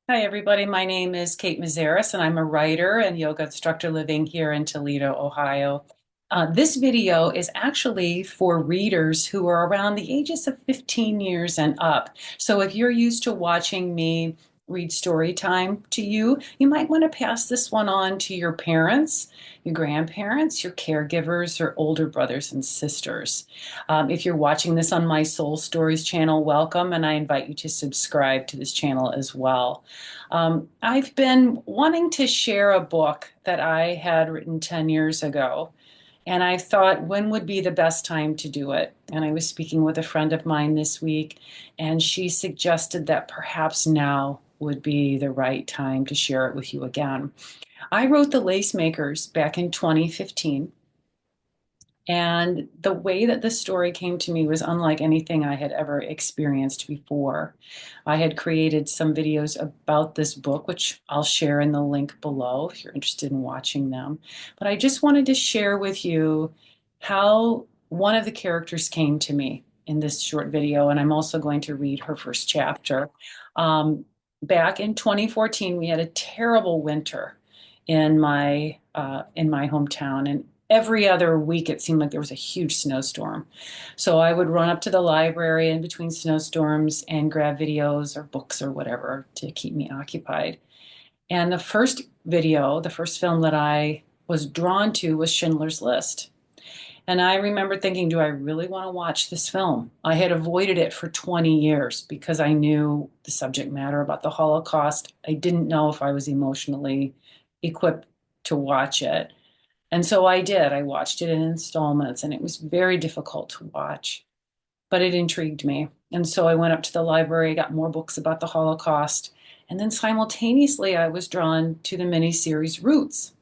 Hi, everybody. My name is Kate Mazeris, and I'm a writer and yoga instructor living here in Toledo, Ohio. This video is actually for readers who are around the ages of 15 years and up. So if you're used to watching me read story time to you, you might want to pass this one on to your parents, your grandparents, your caregivers, or older brothers and sisters. If you're watching this on my Soul Stories channel, welcome, and I invite you to subscribe to this channel as well. I've been wanting to share a book that I had written 10 years ago, and I thought, when would be the best time to do it? And I was speaking with a friend of mine this week, and she suggested that perhaps now would be the right time to share it with you again. I wrote The Lace Makers back in 2015. And the way that the story came to me was unlike anything I had ever experienced before. I had created some videos about this book, which I'll share in the link below if you're interested in watching them. But I just wanted to share with you how one of the characters came to me in this short video, and I'm also going to read her first chapter. Um, Back in 2014, we had a terrible winter in my hometown, and every other week it seemed like there was a huge snowstorm. So I would run up to the library in between snowstorms and grab videos or books or whatever to keep me occupied. And the first video, the first film that I was drawn to was Schindler's List. And I remember thinking, do I really want to watch this film? I had avoided it for 20 years because I knew the subject matter about the Holocaust. I didn't know if I was emotionally equipped to watch it. And so I did. I watched it in installments, and it was very difficult to watch, but it intrigued me. And so I went up to the library, got more books about the Holocaust, and then simultaneously I was drawn to the miniseries Roots.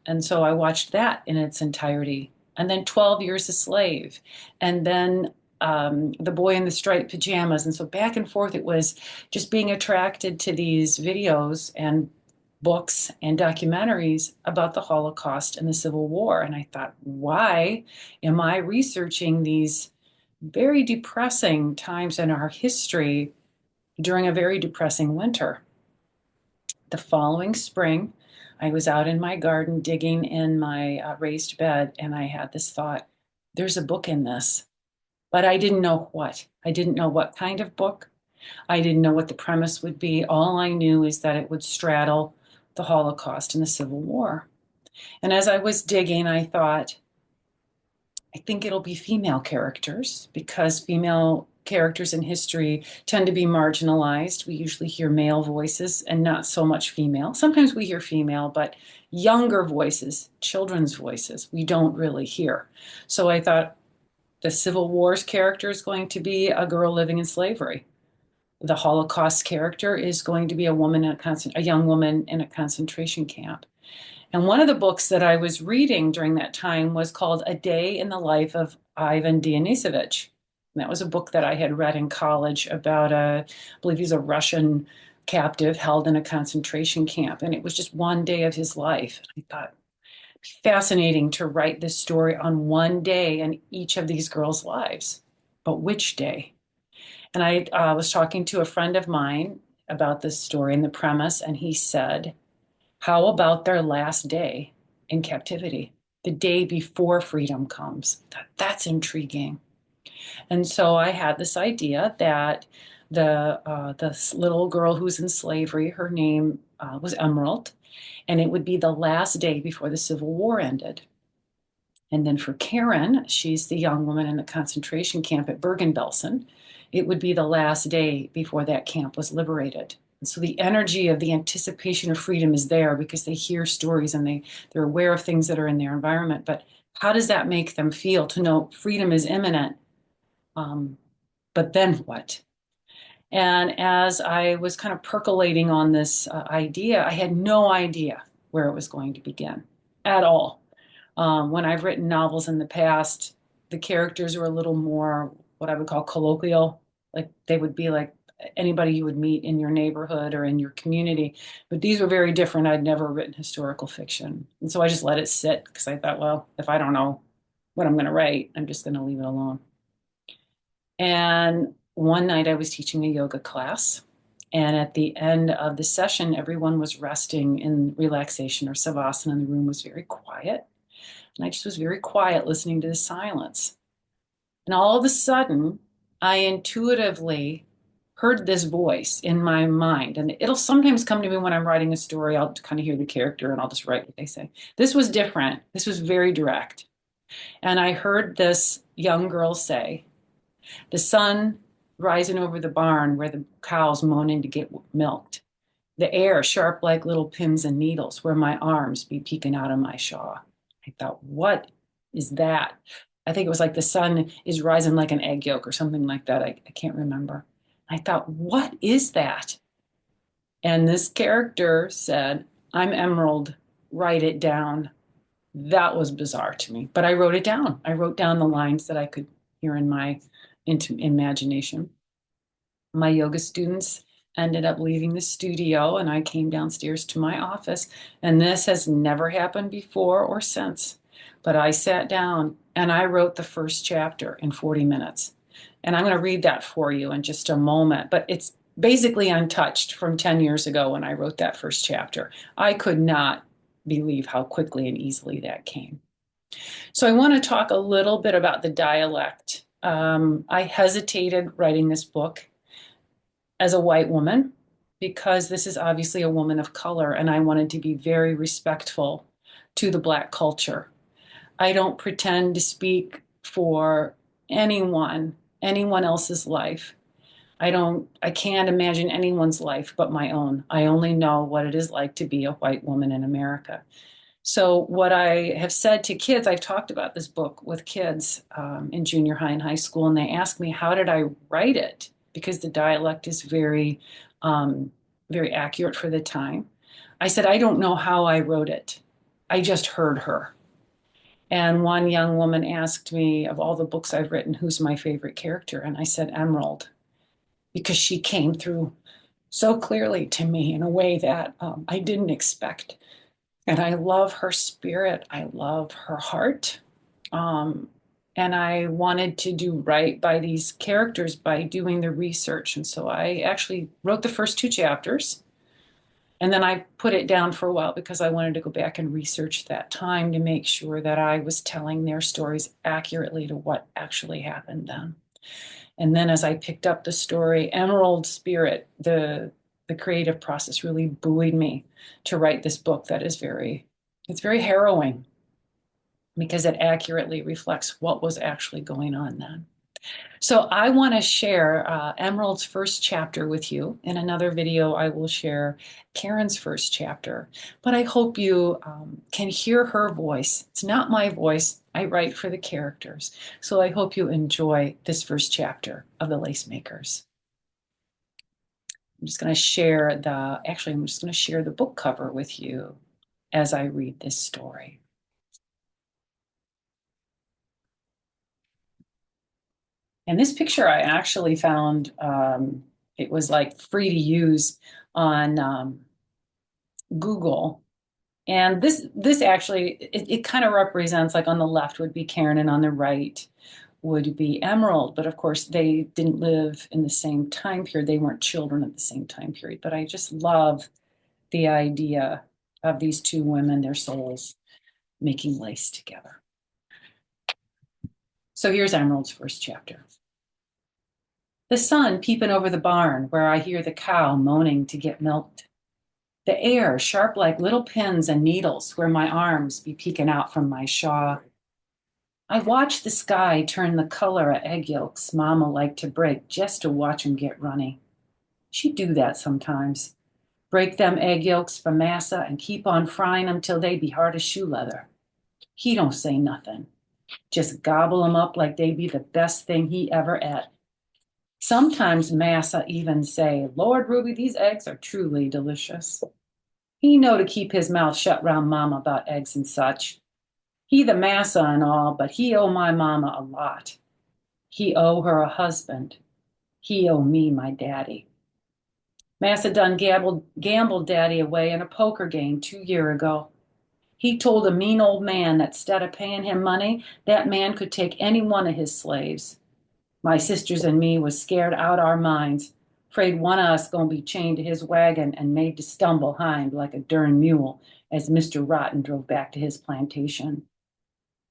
And so I watched that in its entirety. And then 12 Years a Slave. And then The Boy in the Striped Pajamas. And so back and forth, it was just being attracted to these videos and books and documentaries about the Holocaust and the Civil War. And I thought, why am I researching these very depressing times in our history during a very depressing winter? The following spring, I was out in my garden digging in my raised bed, and I had this thought, there's a book in this, but I didn't know what. I didn't know what kind of book. I didn't know what the premise would be. All I knew is that it would straddle the Holocaust and the Civil War. And as I was digging, I thought, I think it'll be female characters because female characters in history tend to be marginalized. We usually hear male voices and not so much female. Sometimes we hear female, but younger voices, children's voices, we don't really hear. So I thought the Civil War's character is going to be a girl living in slavery. The Holocaust character is going to be a young woman in a concentration camp. And one of the books that I was reading during that time was called A Day in the Life of Ivan Denisovich. And that was a book that I had read in college about I believe he's a Russian captive held in a concentration camp. And it was just one day of his life. I thought, fascinating to write this story on one day in each of these girls' lives. But which day? And I was talking to a friend of mine about this story and the premise, and he said, how about their last day in captivity, the day before freedom comes? That's intriguing. And so I had this idea that this little girl who's in slavery, her name was Emerald, and it would be the last day before the Civil War ended. And then for Karen, she's the young woman in the concentration camp at Bergen-Belsen. It would be the last day before that camp was liberated. And so the energy of the anticipation of freedom is there because they hear stories and they're aware of things that are in their environment. But how does that make them feel to know freedom is imminent? Um, but then what? And as I was kind of percolating on this idea, I had no idea where it was going to begin at all. When I've written novels in the past, the characters were a little more what I would call colloquial. Like they would be like anybody you would meet in your neighborhood or in your community. But these were very different. I'd never written historical fiction. And so I just let it sit because I thought, well, if I don't know what I'm going to write, I'm just going to leave it alone. And one night I was teaching a yoga class And at the end of the session, everyone was resting in relaxation or savasana, and the room was very quiet. And I just was very quiet listening to the silence. And all of a sudden, I intuitively heard this voice in my mind. And it'll sometimes come to me when I'm writing a story. I'll kind of hear the character and I'll just write what they say. This was different. This was very direct. And I heard this young girl say, the sun rising over the barn where the cows moaning to get milked. The air sharp like little pins and needles where my arms be peeking out of my shaw. I thought, what is that? I think it was like the sun is rising like an egg yolk or something like that. I can't remember. I thought, what is that? And this character said, I'm Emerald, write it down. That was bizarre to me, but I wrote it down. I wrote down the lines that I could hear in my imagination. My yoga students ended up leaving the studio, and I came downstairs to my office. And this has never happened before or since. But I sat down and I wrote the first chapter in 40 minutes. And I'm going to read that for you in just a moment. But it's basically untouched from 10 years ago when I wrote that first chapter. I could not believe how quickly and easily that came. So I want to talk a little bit about the dialect. I hesitated writing this book as a white woman because this is obviously a woman of color, and I wanted to be very respectful to the Black culture. I don't pretend to speak for anyone else's life. I can't imagine anyone's life but my own. I only know what it is like to be a white woman in America. So, what I have said to kids, I've talked about this book with kids in junior high and high school, and they ask me, how did I write it? Because the dialect is um, very accurate for the time. I said, I don't know how I wrote it. I just heard her. And one young woman asked me, of all the books I've written, who's my favorite character? And I said, Emerald, because she came through so clearly to me in a way that I didn't expect. And I love her spirit. I love her heart. Um, and I wanted to do right by these characters by doing the research. And so I actually wrote the first two chapters. And then I put it down for a while because I wanted to go back and research that time to make sure that I was telling their stories accurately to what actually happened then. And then as I picked up the story, Emerald Spirit, the creative process really buoyed me to write this book that is it's very harrowing because it accurately reflects what was actually going on then. So I want to share Emerald's first chapter with you. In another video, I will share Karen's first chapter, but I hope you can hear her voice. It's not my voice. I write for the characters. So I hope you enjoy this first chapter of The Lace Makers. I'm just going to I'm just going to share the book cover with you as I read this story. And this picture I actually found, it was like free to use on Google. And this actually, it kind of represents, like, on the left would be Karen and on the right would be Emerald. But of course, they didn't live in the same time period. They weren't children at the same time period. But I just love the idea of these two women, their souls making lace together. So here's Emerald's first chapter. The sun peeping over the barn where I hear the cow moaning to get milked. The air sharp like little pins and needles where my arms be peeking out from my shaw. I watch the sky turn the color of egg yolks Mama liked to break just to watch 'em get runny. She'd do that sometimes. Break them egg yolks for massa and keep on frying 'em till they be hard as shoe leather. He don't say nothing. Just gobble 'em up like they be the best thing he ever ate. Sometimes Massa even say, Lord Ruby, these eggs are truly delicious. He know to keep his mouth shut round Mama about eggs and such. He the Massa and all, but he owe my Mama a lot. He owe her a husband. He owe me my daddy. Massa done gambled daddy away in a poker game 2 year ago. He told a mean old man that instead of paying him money, that man could take any one of his slaves. My sisters and me was scared out our minds. Afraid one of us gonna be chained to his wagon and made to stumble hind like a dern mule as Mr. Rotten drove back to his plantation.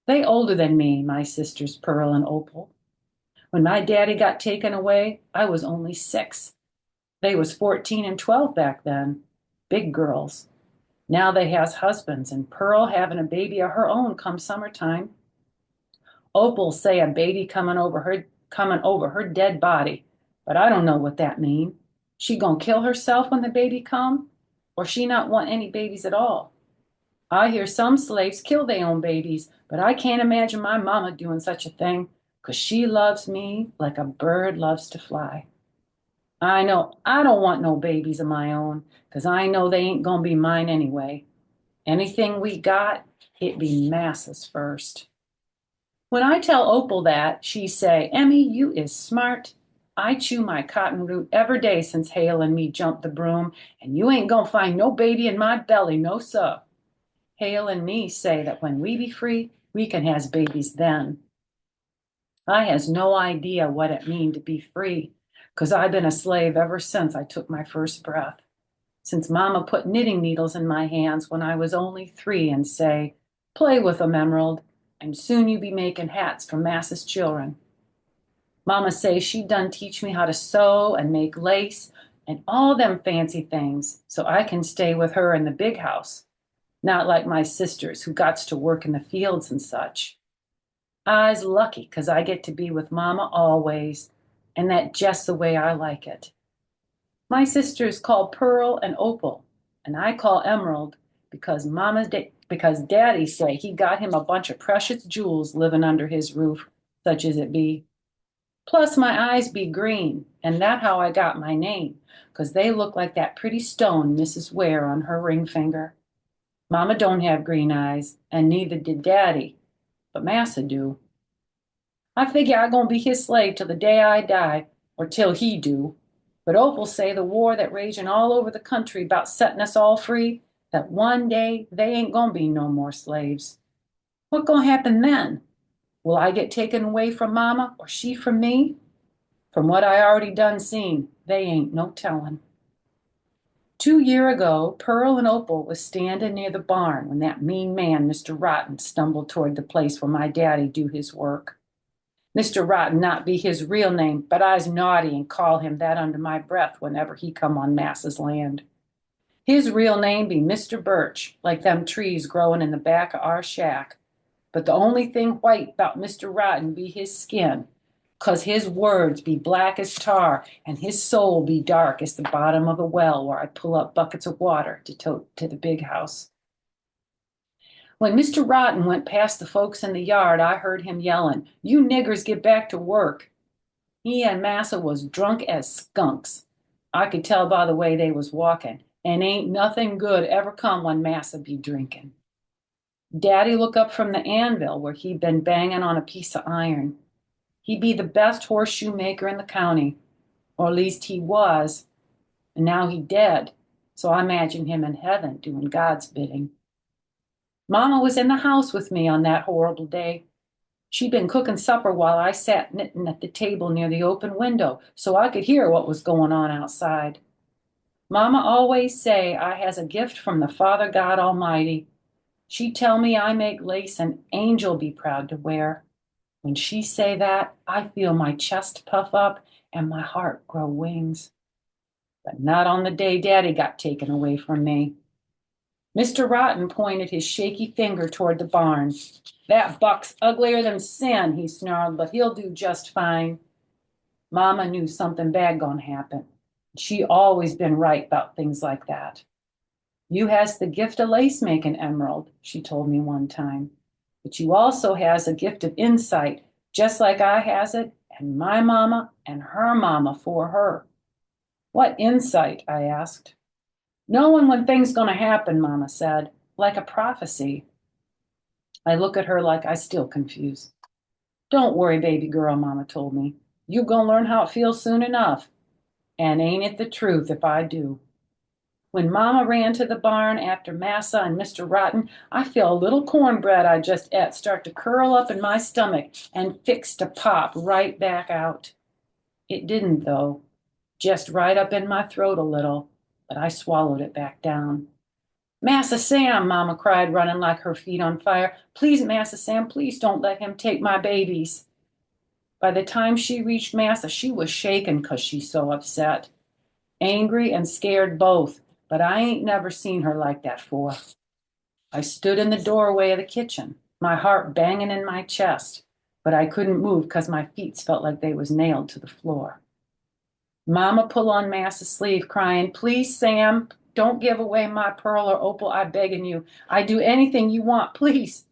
They older than me, my sisters Pearl and Opal. When my daddy got taken away, I was only 6. They was 14 and 12 back then. Big girls. Now they has husbands, and Pearl having a baby of her own come summertime. Opal say a baby coming over her dead body, but I don't know what that mean. She gonna kill herself when the baby come, or she not want any babies at all? I hear some slaves kill their own babies, but I can't imagine my mama doing such a thing, 'cause she loves me like a bird loves to fly. I know I don't want no babies of my own, 'cause I know they ain't gonna be mine anyway. Anything we got, it be Massa's first. When I tell Opal that, she say, Emmy, you is smart. I chew my cotton root every day since Hale and me jumped the broom, and you ain't gonna find no baby in my belly, no sir. Hale and me say that when we be free, we can has babies then. I has no idea what it mean to be free, 'cause I been a slave ever since I took my first breath. Since Mama put knitting needles in my hands when I was only 3 and say, play with 'em, Emerald, and soon you be making hats for Massa's children. Mama say she done teach me how to sew and make lace and all them fancy things so I can stay with her in the big house, not like my sisters who gots to work in the fields and such. I's lucky 'cause I get to be with Mama always, and that just the way I like it. My sisters call Pearl and Opal, and I call Emerald because Daddy say he got him a bunch of precious jewels living under his roof, such as it be. Plus my eyes be green, and that how I got my name, 'cause they look like that pretty stone Missus wear on her ring finger. Mama don't have green eyes, and neither did Daddy, but Massa do. I figure I gonna be his slave till the day I die, or till he do. But Opal say the war that raging all over the country about setting us all free, that one day they ain't gonna be no more slaves. What gonna happen then? Will I get taken away from Mama, or she from me? From what I already done seen, they ain't no tellin'. 2 year ago, Pearl and Opal was standing near the barn when that mean man, Mr. Rotten, stumbled toward the place where my daddy do his work. Mr. Rotten not be his real name, but I's naughty and call him that under my breath whenever he come on Massa's land. His real name be Mr. Birch, like them trees growing in the back of our shack. But the only thing white about Mr. Rotten be his skin, 'cause his words be black as tar and his soul be dark as the bottom of a well where I pull up buckets of water to tote to the big house. When Mr. Rotten went past the folks in the yard, I heard him yelling, you niggers get back to work. He and Massa was drunk as skunks. I could tell by the way they was walking, and ain't nothing good ever come when Massa be drinking. Daddy look up from the anvil where he'd been banging on a piece of iron. He be the best horseshoe maker in the county, or at least he was, and now he dead, so I imagine him in heaven doing God's bidding. Mama was in the house with me on that horrible day. She'd been cooking supper while I sat knitting at the table near the open window so I could hear what was going on outside. Mama always say I has a gift from the Father God Almighty. She tell me I make lace an angel be proud to wear. When she say that, I feel my chest puff up and my heart grow wings. But not on the day Daddy got taken away from me. Mr. Rotten pointed his shaky finger toward the barn. That buck's uglier than sin, he snarled, but he'll do just fine. Mama knew something bad gonna happen. She always been right about things like that. You has the gift of lace making, Emerald, she told me one time. But you also has a gift of insight, just like I has it, and my mama and her mama for her. What insight? I asked. Knowing when things gonna happen, Mama said, like a prophecy. I look at her like I still confused. Don't worry, baby girl, Mama told me. You gonna learn how it feels soon enough. And ain't it the truth if I do? When Mama ran to the barn after Massa and Mr. Rotten, I feel a little cornbread I just ate start to curl up in my stomach and fix to pop right back out. It didn't, though. just right up in my throat a little, but I swallowed it back down. Massa Sam, Mama cried, running like her feet on fire. Please, Massa Sam, please don't let him take my babies. By the time she reached Massa, she was shaking 'cause she's so upset. Angry and scared both, but I ain't never seen her like that 'fore. I stood in the doorway of the kitchen, my heart banging in my chest, but I couldn't move 'cause my feet felt like they was nailed to the floor. Mama pull on Massa's sleeve, crying, please, Sam, don't give away my pearl or opal, I begging you. I do anything you want, please.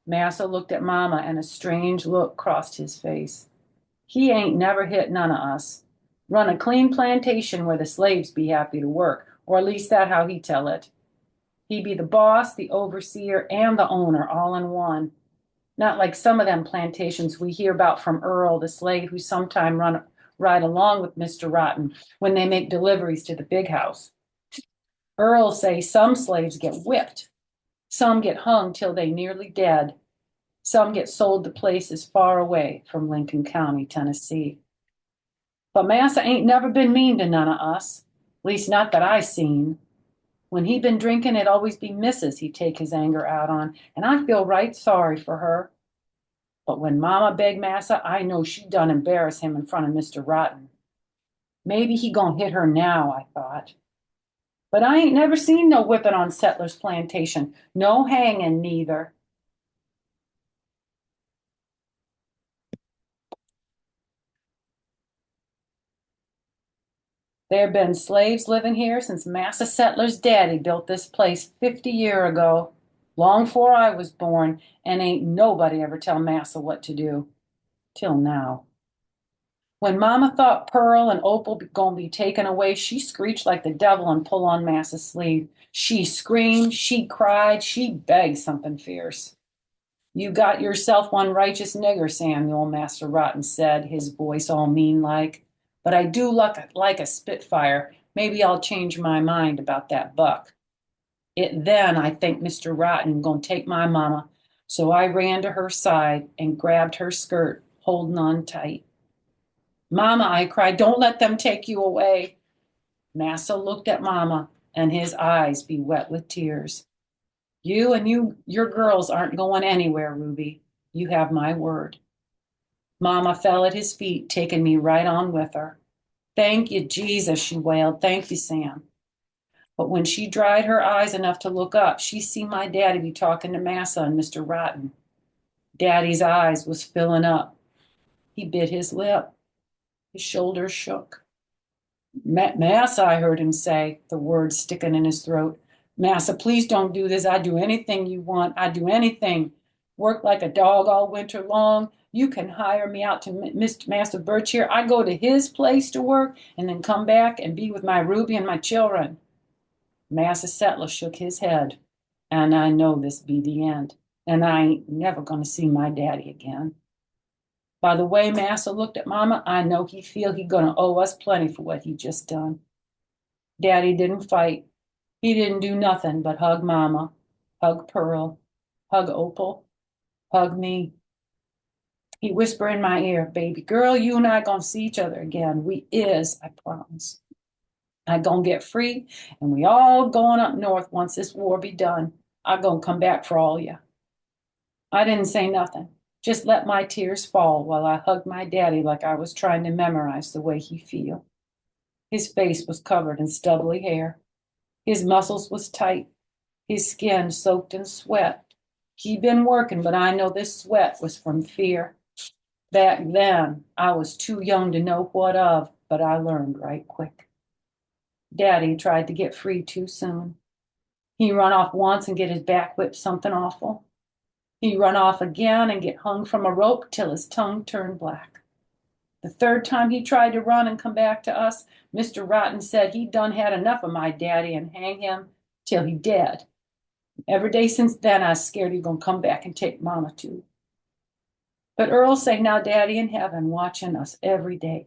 Massa looked at Mama and a strange look crossed his face. He ain't never hit none of us. Run a clean plantation where the slaves be happy to work, or at least that how he tell it. He be the boss, the overseer, and the owner all in one. Not like some of them plantations we hear about from Earl, the slave who sometime ride along with Mr. Rotten when they make deliveries to the big house. Earl say some slaves get whipped, some get hung till they nearly dead, some get sold to places far away from Lincoln County, Tennessee. But Massa ain't never been mean to none of us, least not that I seen. When he been drinking, it always be Missus he take his anger out on, and I feel right sorry for her. But when Mama begged Massa, I know she done embarrass him in front of Mr. Rotten. Maybe he gonna hit her now, I thought. But I ain't never seen no whipping on Settler's plantation, no hanging neither. There been slaves living here since Massa Settler's daddy built this place 50 year ago, long 'fore I was born, and ain't nobody ever tell Massa what to do, till now. When Mama thought Pearl and Opal gonna be taken away, she screeched like the devil and pulled on Massa's sleeve. She screamed, she cried, she begged something fierce. You got yourself one righteous nigger, Samuel, Master Rotten said, his voice all mean like. But I do look like a spitfire. Maybe I'll change my mind about that buck. It then I think Mr. Rotten gonna take my mama. So I ran to her side and grabbed her skirt, holding on tight. Mama, I cried, don't let them take you away. Massa looked at Mama, and his eyes be wet with tears. You and your girls aren't going anywhere, Ruby. You have my word. Mama fell at his feet, taking me right on with her. Thank you, Jesus, she wailed. Thank you, Sam. But when she dried her eyes enough to look up, she see my daddy be talking to Massa and Mr. Rotten. Daddy's eyes was filling up. He bit his lip. His shoulders shook. Massa, I heard him say, the words sticking in his throat. Massa, please don't do this. I'd do anything you want. I'd do anything. Work like a dog all winter long. You can hire me out to Mr. Massa Birch here. I go to his place to work and then come back and be with my Ruby and my children. Massa Settler shook his head. And I know this be the end. And I ain't never gonna see my daddy again. By the way Massa looked at Mama, I know he feel he gonna owe us plenty for what he just done. Daddy didn't fight. He didn't do nothing but hug Mama, hug Pearl, hug Opal, hug me. He whispered in my ear, baby girl, you and I gonna see each other again. We is, I promise. I gonna get free, and we all going up north once this war be done. I gonna come back for all ya. I didn't say nothing. Just let my tears fall while I hugged my daddy like I was trying to memorize the way he feel. His face was covered in stubbly hair. His muscles was tight. His skin soaked in sweat. He'd been working, but I know this sweat was from fear. Back then, I was too young to know what of, but I learned right quick. Daddy tried to get free too soon. He run off once and get his back whipped something awful. He run off again and get hung from a rope till his tongue turned black. The third time he tried to run and come back to us, Mr. Rotten said he done had enough of my daddy and hang him till he dead. Every day since then, I was scared he gonna come back and take Mama too. But Earl say now Daddy in heaven watching us every day.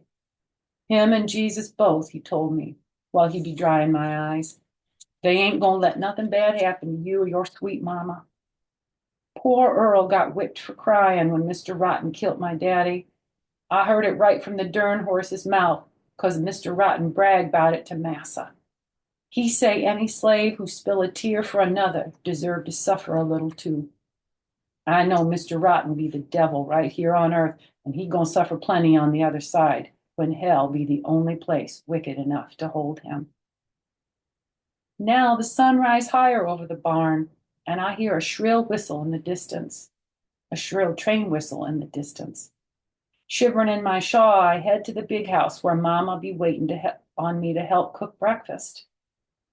Him and Jesus both, he told me, while he be drying my eyes. They ain't gonna let nothing bad happen to you or your sweet Mama. Poor Earl got whipped for crying when Mr. Rotten killed my daddy. I heard it right from the dern horse's mouth, 'cause Mr. Rotten bragged about it to Massa. He say any slave who spill a tear for another deserve to suffer a little too. I know Mr. Rotten be the devil right here on earth, and he gonna suffer plenty on the other side, when hell be the only place wicked enough to hold him. Now the sun rise higher over the barn, and I hear a shrill whistle in the distance, a shrill train whistle in the distance. Shivering in my shawl, I head to the big house where Mama be waiting on me to help cook breakfast.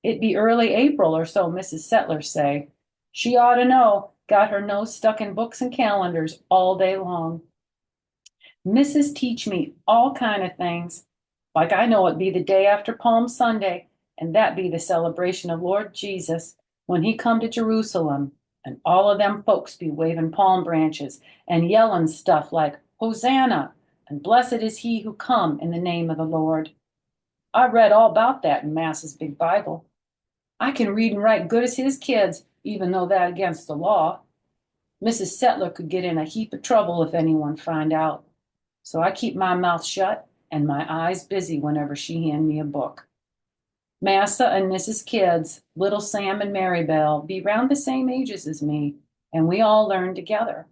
It be early April or so, Mrs. Settler say. She ought to know, got her nose stuck in books and calendars all day long. Mrs. teach me all kind of things, like I know it be the day after Palm Sunday, and that be the celebration of Lord Jesus when he come to Jerusalem, and all of them folks be waving palm branches and yelling stuff like Hosanna and blessed is he who come in the name of the Lord. I read all about that in Mass's big Bible. I can read and write good as his kids, even though that against the law. Mrs. Settler could get in a heap of trouble if anyone find out. So I keep my mouth shut and my eyes busy whenever she hand me a book. Massa and Mrs. Kids, little Sam and Mary Bell, be round the same ages as me, and we all learn together.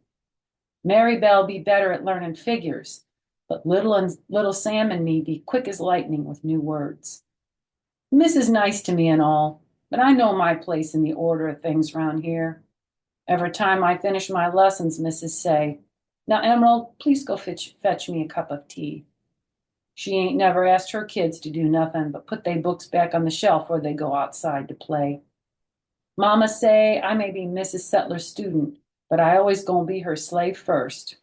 Mary Bell be better at learning figures, but little Sam and me be quick as lightning with new words. Miss is nice to me and all, but I know my place in the order of things round here. Every time I finish my lessons, Mrs. say, "Now, Emerald, please go fetch me a cup of tea." She ain't never asked her kids to do nothing but put they books back on the shelf where they go outside to play. Mama say I may be Mrs. Settler's student, but I always gonna be her slave first.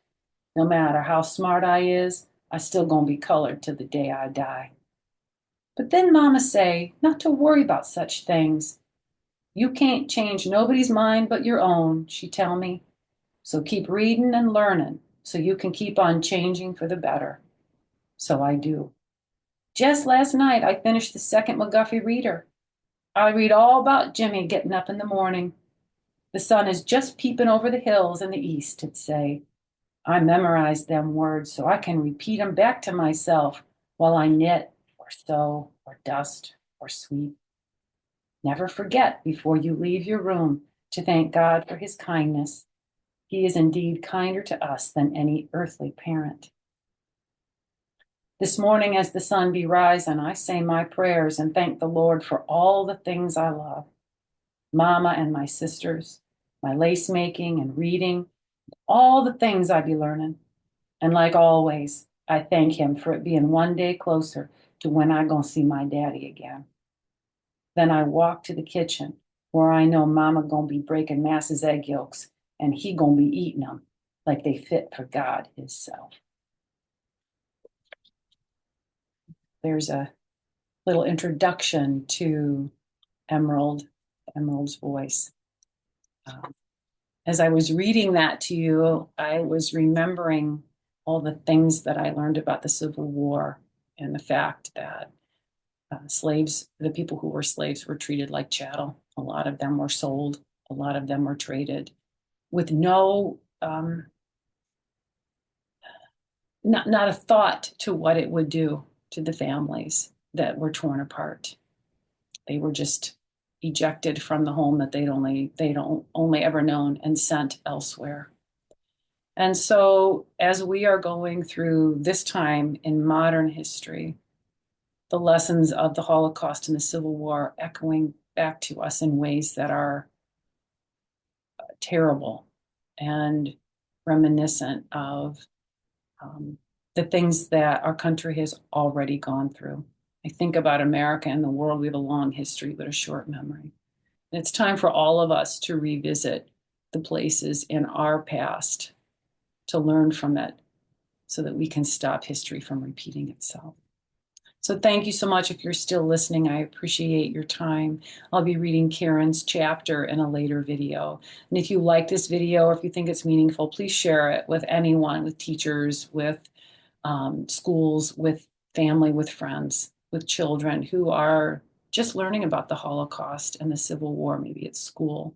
No matter how smart I is, I still gonna be colored till the day I die. But then Mama say not to worry about such things. You can't change nobody's mind but your own, she tell me. So keep reading and learning so you can keep on changing for the better. So I do. Just last night, I finished the second McGuffey reader. I read all about Jimmy getting up in the morning. The sun is just peeping over the hills in the east, it'd say. I memorized them words so I can repeat them back to myself while I knit or sew or dust or sweep. Never forget before you leave your room to thank God for his kindness. He is indeed kinder to us than any earthly parent. This morning, as the sun be rising, I say my prayers and thank the Lord for all the things I love. Mama and my sisters, my lace making and reading, all the things I be learning. And like always, I thank him for it being one day closer to when I gonna see my daddy again. Then I walk to the kitchen where I know Mama gonna be breaking Mass's egg yolks and he gonna be eating them like they fit for God himself. There's a little introduction to Emerald's voice. As I was reading that to you, I was remembering all the things that I learned about the Civil War and the fact that slaves, the people who were slaves, were treated like chattel. A lot of them were sold. A lot of them were traded with no, not a thought to what it would do to the families that were torn apart. They were just ejected from the home that they'd only ever known and sent elsewhere. And so as we are going through this time in modern history, the lessons of the Holocaust and the Civil War echoing back to us in ways that are terrible and reminiscent of the things that our country has already gone through. I think about America and the world. We have a long history, but a short memory. And it's time for all of us to revisit the places in our past, to learn from it, so that we can stop history from repeating itself. So thank you so much. If you're still listening, I appreciate your time. I'll be reading Karen's chapter in a later video. And if you like this video or if you think it's meaningful, please share it with anyone, with teachers, with schools, with family, with friends, with children who are just learning about the Holocaust and the Civil War, maybe at school.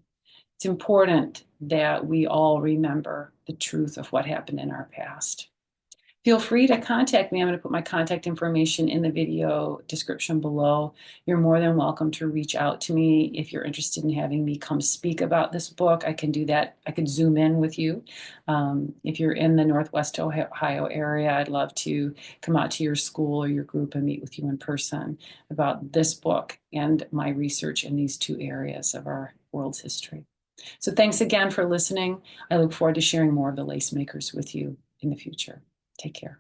It's important that we all remember the truth of what happened in our past. Feel free to contact me. I'm going to put my contact information in the video description below. You're more than welcome to reach out to me if you're interested in having me come speak about this book. I can do that. I could Zoom in with you. If you're in the Northwest Ohio area, I'd love to come out to your school or your group and meet with you in person about this book and my research in these two areas of our world's history. So thanks again for listening. I look forward to sharing more of the lace makers with you in the future. Take care.